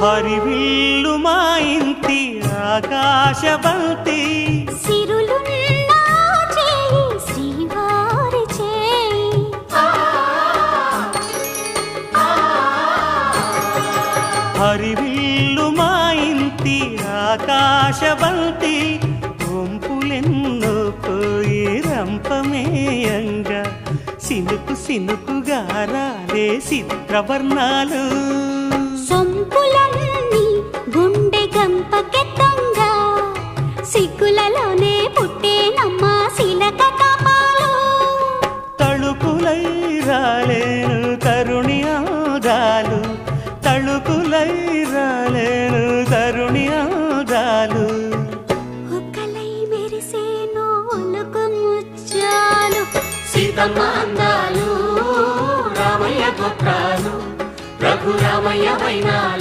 హరివిల్లు మా ఇంటి ఆకాశబంతి సిరులున్న చేయి శ్రీవారి చేయి హరివిల్లు మా ఇంటి ఆకాశబంతి వంపులెన్నో పోయి రంపమేయంగా సినుకు సినుకుగా రాలే చిత్రవర్ణాలు సొంపులన్నీ గుండె గంపకెత్తంగా సిగ్గులలోనే పుట్టేనమ్మ శిలక కపాలు తళుకులై రాలేను తరుణి ఆదాలు తళుకులై రాలేను తరుణి ఆదాలు ఒక్కలై మెరిసేను ఒలుకు ముచ్చాలు సీతమ్మ అందాలు రామయ్య గోత్రాలు రఘురామయ్య వైనాలు